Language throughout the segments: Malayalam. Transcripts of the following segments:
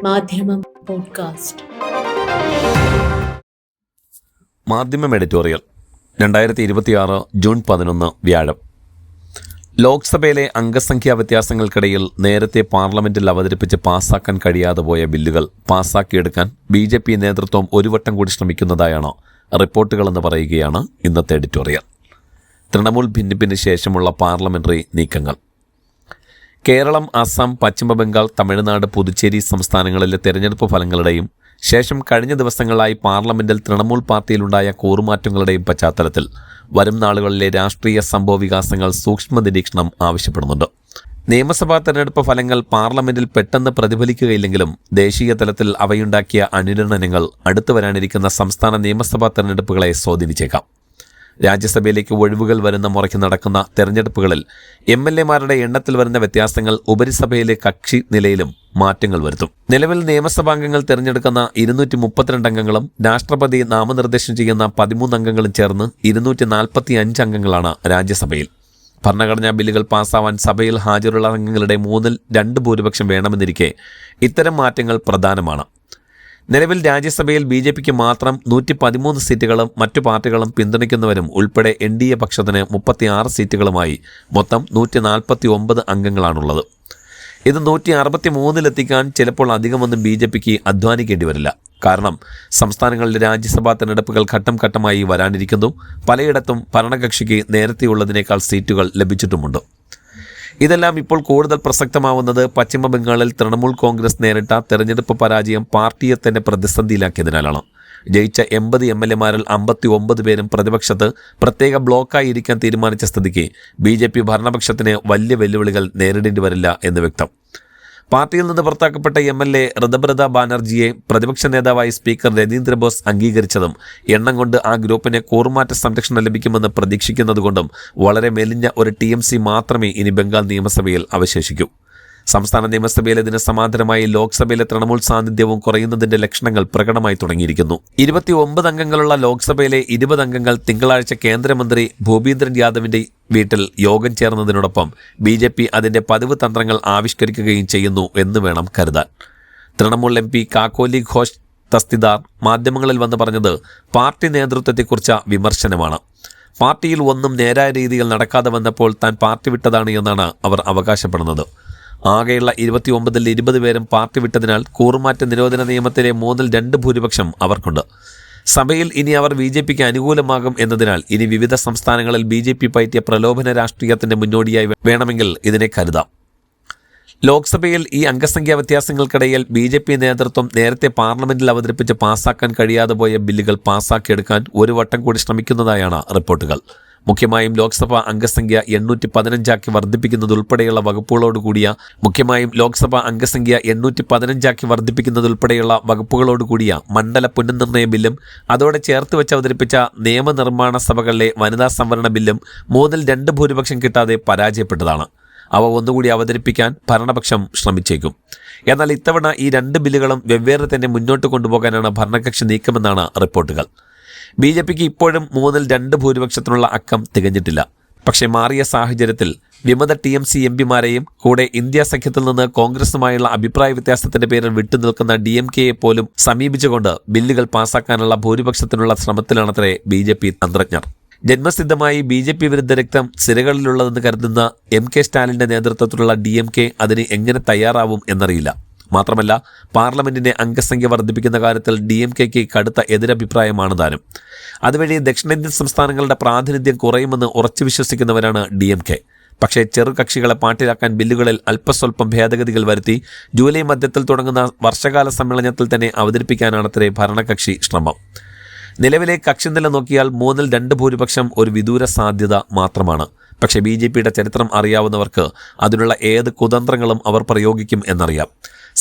മാധ്യമം പോഡ്കാസ്റ്റ്. മാധ്യമം എഡിറ്റോറിയൽ 2026 ജൂൺ 11 വ്യാഴം. ലോക്സഭയിലെ അംഗസംഖ്യാ വ്യത്യാസങ്ങൾക്കിടയിൽ നേരത്തെ പാർലമെന്റിൽ അവതരിപ്പിച്ച് പാസ്സാക്കാൻ കഴിയാതെ പോയ ബില്ലുകൾ പാസ്സാക്കിയെടുക്കാൻ BJP നേതൃത്വം ഒരു വട്ടം കൂടി ശ്രമിക്കുന്നതായാണ് റിപ്പോർട്ടുകളെന്ന് പറയുകയാണ് ഇന്നത്തെ എഡിറ്റോറിയൽ. തൃണമൂൽ ഭിന്നിപ്പിന് ശേഷമുള്ള പാർലമെന്ററി നീക്കങ്ങൾ. കേരളം, അസം, പശ്ചിമബംഗാൾ, തമിഴ്നാട്, പുതുച്ചേരി സംസ്ഥാനങ്ങളിലെ തെരഞ്ഞെടുപ്പ് ഫലങ്ങളുടെയും ശേഷം കഴിഞ്ഞ ദിവസങ്ങളായി പാർലമെന്റിൽ തൃണമൂൽ പാർട്ടിയിലുണ്ടായ കൂറുമാറ്റങ്ങളുടെയും പശ്ചാത്തലത്തിൽ വരും നാളുകളിലെ രാഷ്ട്രീയ സംഭവവികാസങ്ങൾ സൂക്ഷ്മ നിരീക്ഷണം ആവശ്യപ്പെടുന്നുണ്ട്. നിയമസഭാ തെരഞ്ഞെടുപ്പ് ഫലങ്ങൾ പാർലമെന്റിൽ പെട്ടെന്ന് പ്രതിഫലിക്കുകയില്ലെങ്കിലും ദേശീയ തലത്തിൽ അവയുണ്ടാക്കിയ അനുരണനങ്ങൾ അടുത്തു വരാനിരിക്കുന്ന സംസ്ഥാന നിയമസഭാ തെരഞ്ഞെടുപ്പുകളെ സ്വാധീനിച്ചേക്കാം. രാജ്യസഭയിലേക്ക് ഒഴിവുകൾ വരുന്ന മുറയ്ക്ക് നടക്കുന്ന തെരഞ്ഞെടുപ്പുകളിൽ MLA-മാരുടെ എണ്ണത്തിൽ വരുന്ന വ്യത്യാസങ്ങൾ ഉപരിസഭയിലെ കക്ഷി നിലയിലും മാറ്റങ്ങൾ വരുത്തും. നിലവിൽ നിയമസഭാംഗങ്ങൾ തിരഞ്ഞെടുക്കുന്ന 232 അംഗങ്ങളും രാഷ്ട്രപതി നാമനിർദ്ദേശം ചെയ്യുന്ന 13 അംഗങ്ങളും ചേർന്ന് 245 അംഗങ്ങളാണ് രാജ്യസഭയിൽ. ഭരണഘടനാ ബില്ലുകൾ പാസ്സാവാൻ സഭയിൽ ഹാജരുള്ള അംഗങ്ങളുടെ 2/3 ഭൂരിപക്ഷം വേണമെന്നിരിക്കെ ഇത്തരം മാറ്റങ്ങൾ പ്രധാനമാണ്. നിലവിൽ രാജ്യസഭയിൽ BJPക്ക് മാത്രം 113 സീറ്റുകളും മറ്റു പാർട്ടികളും പിന്തുണയ്ക്കുന്നവരും ഉൾപ്പെടെ NDA പക്ഷത്തിന് 36 സീറ്റുകളുമായി മൊത്തം 149 അംഗങ്ങളാണുള്ളത്. ഇത് 163-ലെത്തിക്കാൻ ചിലപ്പോൾ അധികമൊന്നും BJPക്ക് അധ്വാനിക്കേണ്ടി വരില്ല. കാരണം സംസ്ഥാനങ്ങളിലെ രാജ്യസഭാ തെരഞ്ഞെടുപ്പുകൾ ഘട്ടം ഘട്ടമായി വരാനിരിക്കുന്നു. പലയിടത്തും ഭരണകക്ഷിക്ക് നേരത്തെയുള്ളതിനേക്കാൾ സീറ്റുകൾ ലഭിച്ചിട്ടുമുണ്ട്. ഇതെല്ലാം ഇപ്പോൾ കൂടുതൽ പ്രസക്തമാവുന്നത് പശ്ചിമബംഗാളിൽ തൃണമൂൽ കോൺഗ്രസ് നേരിട്ട തെരഞ്ഞെടുപ്പ് പരാജയം പാർട്ടിയെ തന്നെ പ്രതിസന്ധിയിലാക്കിയതിനാലാണ്. ജയിച്ച 80 MLA-മാരിൽ 59 പേരും പ്രതിപക്ഷത്ത് പ്രത്യേക ബ്ലോക്കായി ഇരിക്കാൻ തീരുമാനിച്ച സ്ഥിതിക്ക് BJP ഭരണപക്ഷത്തിന് വലിയ വെല്ലുവിളികൾ നേരിടേണ്ടി വരില്ല എന്ന് വ്യക്തം. പാർട്ടിയിൽ നിന്ന് പുറത്താക്കപ്പെട്ട MLA ഋതബ്രത ബാനർജിയെ പ്രതിപക്ഷ നേതാവായി സ്പീക്കർ രതീന്ദ്ര ബോസ് അംഗീകരിച്ചതും എണ്ണം കൊണ്ട് ആ ഗ്രൂപ്പിന് കൂറുമാറ്റ സംരക്ഷണം ലഭിക്കുമെന്ന് പ്രതീക്ഷിക്കുന്നതുകൊണ്ടും വളരെ മെലിഞ്ഞ ഒരു TMC മാത്രമേ ഇനി ബംഗാൾ നിയമസഭയിൽ അവശേഷിക്കൂ. സംസ്ഥാന നിയമസഭയിൽ ഇതിന് സമാന്തരമായി ലോക്സഭയിലെ തൃണമൂൽ സാന്നിധ്യവും കുറയുന്നതിന്റെ ലക്ഷണങ്ങൾ പ്രകടമായി തുടങ്ങിയിരിക്കുന്നു. 29 അംഗങ്ങളുള്ള ലോക്സഭയിലെ 20 അംഗങ്ങൾ തിങ്കളാഴ്ച കേന്ദ്രമന്ത്രി ഭൂപീന്ദ്രൻ യാദവിന്റെ വീട്ടിൽ യോഗം ചേർന്നതിനോടൊപ്പം BJP അതിന്റെ പതിവ് തന്ത്രങ്ങൾ ആവിഷ്കരിക്കുകയും ചെയ്യുന്നു എന്ന് വേണം കരുതാൻ. തൃണമൂൽ MP കാക്കോലി ഘോഷ് തസ്തിദാർ മാധ്യമങ്ങളിൽ വന്ന് പറഞ്ഞത് പാർട്ടി നേതൃത്വത്തെക്കുറിച്ച വിമർശനമാണ്. പാർട്ടിയിൽ ഒന്നും നേരായ രീതിയിൽ നടക്കാതെ വന്നപ്പോൾ താൻ പാർട്ടി വിട്ടതാണ് എന്നാണ് അവർ അവകാശപ്പെടുന്നത്. ആകെയുള്ള 29-ൽ 20 പേരും പാർട്ടി വിട്ടതിനാൽ കൂറുമാറ്റ നിരോധന നിയമത്തിലെ 2/3 ഭൂരിപക്ഷം അവർക്കുണ്ട്. സഭയിൽ ഇനി അവർ BJPക്ക് അനുകൂലമാകും എന്നതിനാൽ ഇനി വിവിധ സംസ്ഥാനങ്ങളിൽ BJP പയറ്റിയ പ്രലോഭന രാഷ്ട്രീയത്തിന്റെ മുന്നോടിയായി വേണമെങ്കിൽ ഇതിനെ കരുതാം. ലോക്സഭയിൽ ഈ അംഗസംഖ്യാ വ്യത്യാസങ്ങൾക്കിടയിൽ BJP നേതൃത്വം നേരത്തെ പാർലമെന്റിൽ അവതരിപ്പിച്ച് പാസ്സാക്കാൻ കഴിയാതെ പോയ ബില്ലുകൾ പാസ്സാക്കിയെടുക്കാൻ ഒരു വട്ടം കൂടി ശ്രമിക്കുന്നതായാണ് റിപ്പോർട്ടുകൾ. മുഖ്യമായും ലോക്സഭാ അംഗസംഖ്യ 815 വർദ്ധിപ്പിക്കുന്നതുൾപ്പെടെയുള്ള വകുപ്പുകളോടുകൂടിയ മണ്ഡല പുനർനിർണയ ബില്ലും അതോടെ ചേർത്ത് വെച്ച് അവതരിപ്പിച്ച നിയമനിർമ്മാണ സഭകളിലെ വനിതാ സംവരണ ബില്ലും 2/3 ഭൂരിപക്ഷം കിട്ടാതെ പരാജയപ്പെട്ടതാണ്. അവ ഒന്നുകൂടി അവതരിപ്പിക്കാൻ ഭരണപക്ഷം ശ്രമിച്ചേക്കും. എന്നാൽ ഇത്തവണ ഈ 2 ബില്ലുകളും വെവ്വേറെ തന്നെ മുന്നോട്ട് കൊണ്ടുപോകാനാണ് ഭരണകക്ഷി നീക്കമെന്നാണ് റിപ്പോർട്ടുകൾ. BJPക്ക് ഇപ്പോഴും 2/3 ഭൂരിപക്ഷത്തിനുള്ള അക്കം തികഞ്ഞിട്ടില്ല. പക്ഷേ മാറിയ സാഹചര്യത്തിൽ വിമത TMC MPമാരെയും കൂടെ ഇന്ത്യ സഖ്യത്തിൽ നിന്ന് കോൺഗ്രസുമായുള്ള അഭിപ്രായ വ്യത്യാസത്തിന്റെ പേരിൽ വിട്ടുനിൽക്കുന്ന DMKയെ പോലും സമീപിച്ചുകൊണ്ട് ബില്ലുകൾ പാസ്സാക്കാനുള്ള ഭൂരിപക്ഷത്തിനുള്ള ശ്രമത്തിലാണത്രേ BJP തന്ത്രജ്ഞർ. ജന്മസിദ്ധമായി BJP വിരുദ്ധ രക്തം സിരകളിലുള്ളതെന്ന് കരുതുന്ന MK സ്റ്റാലിന്റെ നേതൃത്വത്തിലുള്ള DMK അതിന് എങ്ങനെ തയ്യാറാവും എന്നറിയില്ല. മാത്രമല്ല പാർലമെന്റിന്റെ അംഗസംഖ്യ വർദ്ധിപ്പിക്കുന്ന കാര്യത്തിൽ DMKക്ക് കടുത്ത എതിരഭിപ്രായമാണ് താനും. അതുവഴി ദക്ഷിണേന്ത്യൻ സംസ്ഥാനങ്ങളുടെ പ്രാതിനിധ്യം കുറയുമെന്ന് ഉറച്ചു വിശ്വസിക്കുന്നവരാണ് DMK. പക്ഷേ ചെറുകക്ഷികളെ പാട്ടിലാക്കാൻ ബില്ലുകളിൽ അല്പസ്വല്പം ഭേദഗതികൾ വരുത്തി ജൂലൈ മധ്യത്തിൽ തുടങ്ങുന്ന വർഷകാല സമ്മേളനത്തിൽ തന്നെ അവതരിപ്പിക്കാനാണത്രേ ഭരണകക്ഷി ശ്രമം. നിലവിലെ കക്ഷിനില നോക്കിയാൽ 2/3 ഭൂരിപക്ഷം ഒരു വിദൂര സാധ്യത മാത്രമാണ്. പക്ഷേ BJPയുടെ ചരിത്രം അറിയാവുന്നവർക്ക് അതിനുള്ള ഏത് കുതന്ത്രങ്ങളും അവർ പ്രയോഗിക്കും എന്നറിയാം.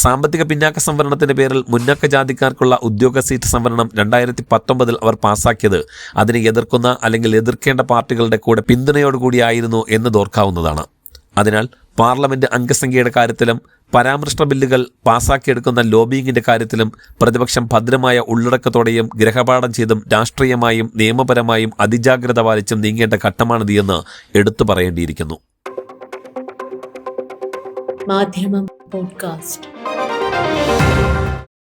സാമ്പത്തിക പിന്നാക്ക സംവരണത്തിന്റെ പേരിൽ മുന്നക്ക ജാതിക്കാർക്കുള്ള ഉദ്യോഗ സീറ്റ് സംവരണം 2019 അവർ പാസാക്കിയത് അതിനെ എതിർക്കുന്ന അല്ലെങ്കിൽ എതിർക്കേണ്ട പാർട്ടികളുടെ കൂടെ പിന്തുണയോടുകൂടിയായിരുന്നു എന്നതോർക്കാവുന്നതാണ്. അതിനാൽ പാർലമെന്റ് അംഗസംഖ്യയുടെ കാര്യത്തിലും പരാമർശ ബില്ലുകൾ പാസാക്കിയെടുക്കുന്ന ലോബിയിങ്ങിന്റെ കാര്യത്തിലും പ്രതിപക്ഷം ഭദ്രമായ ഉള്ളടക്കത്തോടെയും ഗ്രഹപാഠം ചെയ്തും രാഷ്ട്രീയമായും നിയമപരമായും അതിജാഗ്രത പാലിച്ചും നീങ്ങേണ്ട ഘട്ടമാണിത് എന്ന് എടുത്തു പറയേണ്ടിയിരിക്കുന്നു. മാധ്യമം പോഡ്കാസ്റ്റ്.